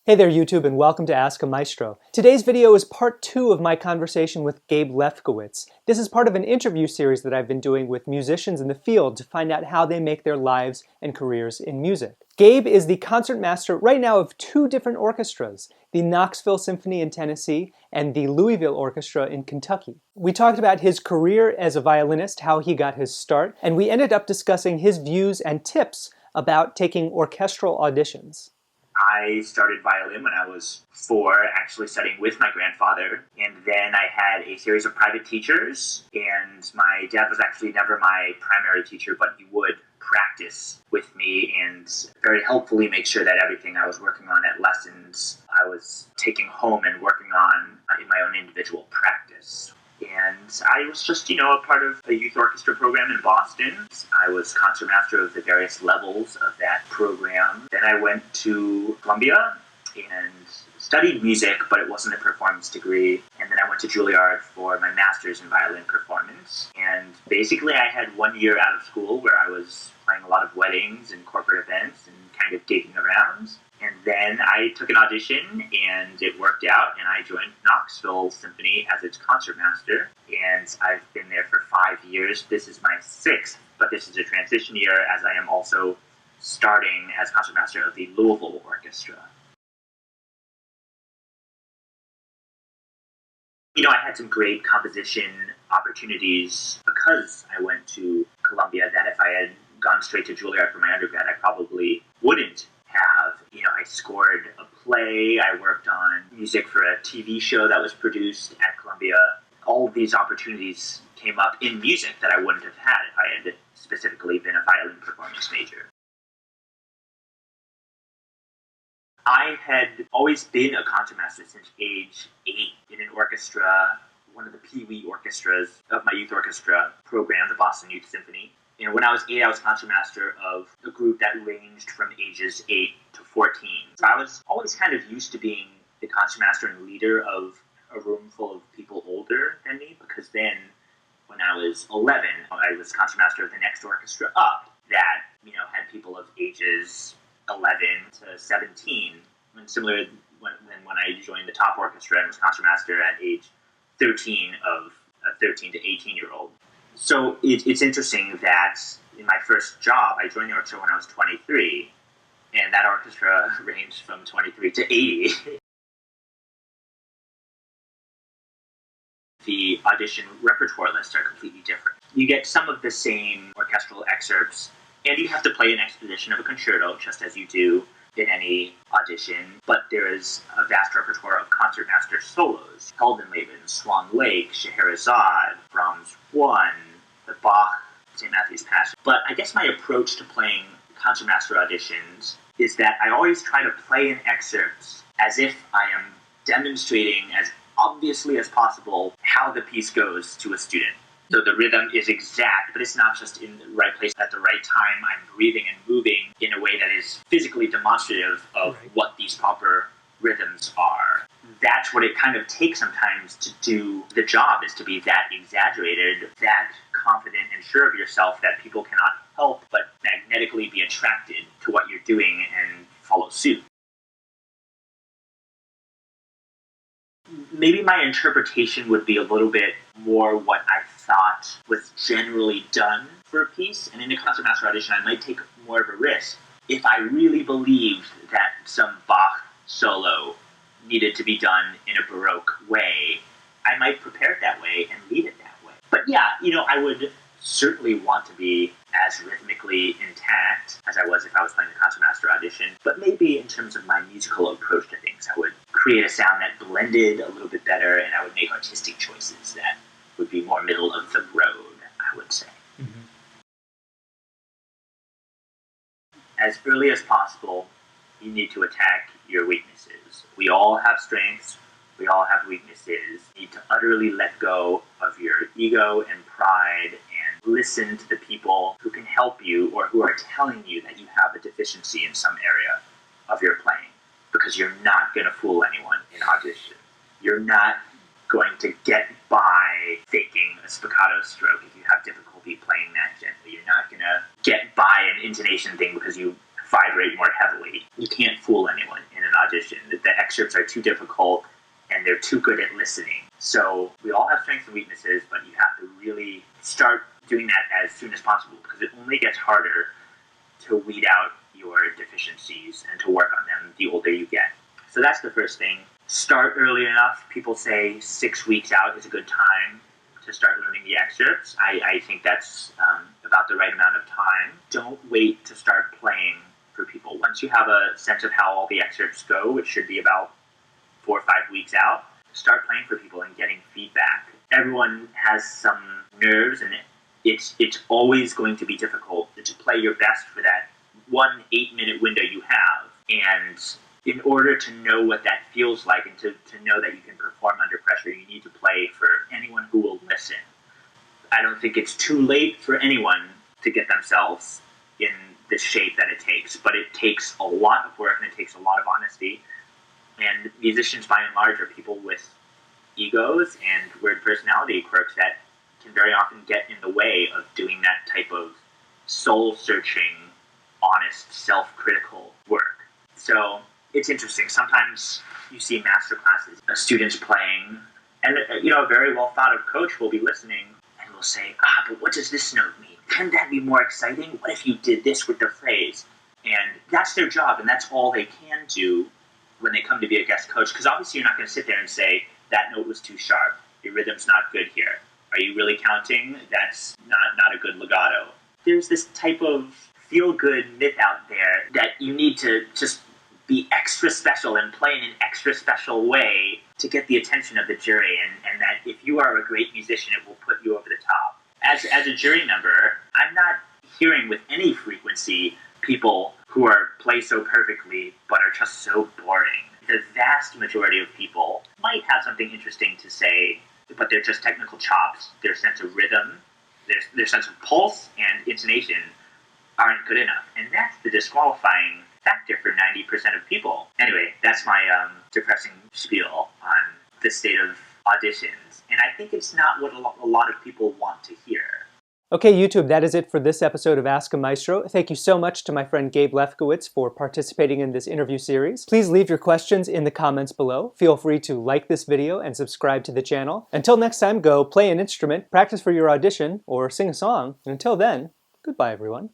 Hey there YouTube, and welcome to Ask a Maestro. Today's video is part 2 of my conversation with Gabe Lefkowitz. This is part of an interview series that I've been doing with musicians in the field to find out how they make their lives and careers in music. Gabe is the concertmaster right now of 2 different orchestras, the Knoxville Symphony in Tennessee and the Louisville Orchestra in Kentucky. We talked about his career as a violinist, how he got his start, and we ended up discussing his views and tips about taking orchestral auditions. I started violin when I was 4, actually studying with my grandfather. And then I had a series of private teachers. And my dad was actually never my primary teacher, but he would practice with me and very helpfully make sure that everything I was working on at lessons I was taking home and working on in my own individual practice. And I was just, a part of a youth orchestra program in Boston. I was concertmaster of the various levels of that program. Then I went to Columbia and studied music, but it wasn't a performance degree. And then I went to Juilliard for my master's in violin performance. And basically I had 1 year out of school where I was playing a lot of weddings and corporate events and kind of gigging around. And then I took an audition, and it worked out, and I joined Knoxville Symphony as its concertmaster, and I've been there for 5 years. This is my 6th, but this is a transition year, as I am also starting as concertmaster of the Louisville Orchestra. I had some great composition opportunities because I went to Columbia that if I had gone straight to Juilliard for my undergrad, I probably wouldn't have. I scored a play, I worked on music for a TV show that was produced at Columbia. All of these opportunities came up in music that I wouldn't have had if I had specifically been a violin performance major. I had always been a concertmaster since age 8 in an orchestra, one of the Pee Wee orchestras of my youth orchestra program, the Boston Youth Symphony. When I was 8, I was concertmaster of a group that ranged from ages 8 to 14. So I was always kind of used to being the concertmaster and leader of a room full of people older than me, because then when I was 11, I was concertmaster of the next orchestra up that, had people of ages 11 to 17. And similar when I joined the top orchestra and was concertmaster at age 13 of a 13 to 18-year-old. So it's interesting that in my first job, I joined the orchestra when I was 23, and that orchestra ranged from 23 to 80. The audition repertoire lists are completely different. You get some of the same orchestral excerpts, and you have to play an exposition of a concerto, just as you do in any audition, but there is a vast repertoire of concertmaster solos. Heldenleben, Swan Lake, Scheherazade, Brahms 1, the Bach, St. Matthew's Passion. But I guess my approach to playing concertmaster auditions is that I always try to play an excerpt as if I am demonstrating as obviously as possible how the piece goes to a student. So the rhythm is exact, but it's not just in the right place at the right time. I'm breathing and moving in a way that is physically demonstrative of what these proper rhythms are. That's what it kind of takes sometimes to do the job, is to be that exaggerated, that confident and sure of yourself that people cannot help but magnetically be attracted to what you're doing and follow suit. Maybe my interpretation would be a little bit more what I thought was generally done for a piece. And in a concertmaster audition, I might take more of a risk. If I really believed that some Bach solo needed to be done in a Baroque way, I might prepare it that way and lead it that way. But yeah, I would certainly want to be as rhythmically intact as I was if I was playing the concertmaster audition, but maybe in terms of my musical approach to things, I would create a sound that blended a little bit better, and I would make artistic choices that would be more middle of the road, I would say. Mm-hmm. As early as possible, you need to attack your weaknesses. We all have strengths. We all have weaknesses. You need to utterly let go of your ego and pride and listen to the people who can help you or who are telling you that you have a deficiency in some area of your playing, because you're not going to fool anyone in audition. You're not going to get by faking a spiccato stroke if you have difficulty playing that gently. You're not going to get by an intonation thing because you vibrate more heavily. You can't fool anyone in an audition. The excerpts are too difficult and they're too good at listening. So we all have strengths and weaknesses, but you have to really start doing that as soon as possible, because it only gets harder to weed out your deficiencies and to work on them the older you get. So that's the first thing. Start early enough. People say 6 weeks out is a good time to start learning the excerpts. I think that's about the right amount of time. Don't wait to start playing for people. Once you have a sense of how all the excerpts go, which should be about 4 or 5 weeks out, start playing for people and getting feedback. Everyone has some nerves, and it's always going to be difficult to play your best for that 1 8-minute window you have. And in order to know what that feels like and to know that you can perform under pressure, you need to play for anyone who will listen. I don't think it's too late for anyone to get themselves in the shape that it takes, but it takes a lot of work and it takes a lot of honesty. And musicians, by and large, are people with egos and weird personality quirks that can very often get in the way of doing that type of soul-searching, honest, self-critical work. So it's interesting. Sometimes you see master classes, students playing, and a very well thought of coach will be listening and will say, but what does this note mean? Can that be more exciting? What if you did this with the phrase? And that's their job, and that's all they can do when they come to be a guest coach, because obviously you're not going to sit there and say, that note was too sharp, your rhythm's not good here. Are you really counting? That's not a good legato. There's this type of feel-good myth out there that you need to just be extra special and play in an extra special way to get the attention of the jury, and that if you are a great musician, it will put you over the top. As a jury member, I'm not hearing with any frequency people who play so perfectly but are just so boring. The vast majority of people might have something interesting to say, but they're just technical chops. Their sense of rhythm, their sense of pulse and intonation aren't good enough. And that's the disqualifying factor for 90% of people. Anyway, that's my depressing spiel on the state of auditions. And I think it's not what a lot of people want to hear. Okay, YouTube, that is it for this episode of Ask a Maestro. Thank you so much to my friend Gabe Lefkowitz for participating in this interview series. Please leave your questions in the comments below. Feel free to like this video and subscribe to the channel. Until next time, go play an instrument, practice for your audition, or sing a song. And until then, goodbye, everyone.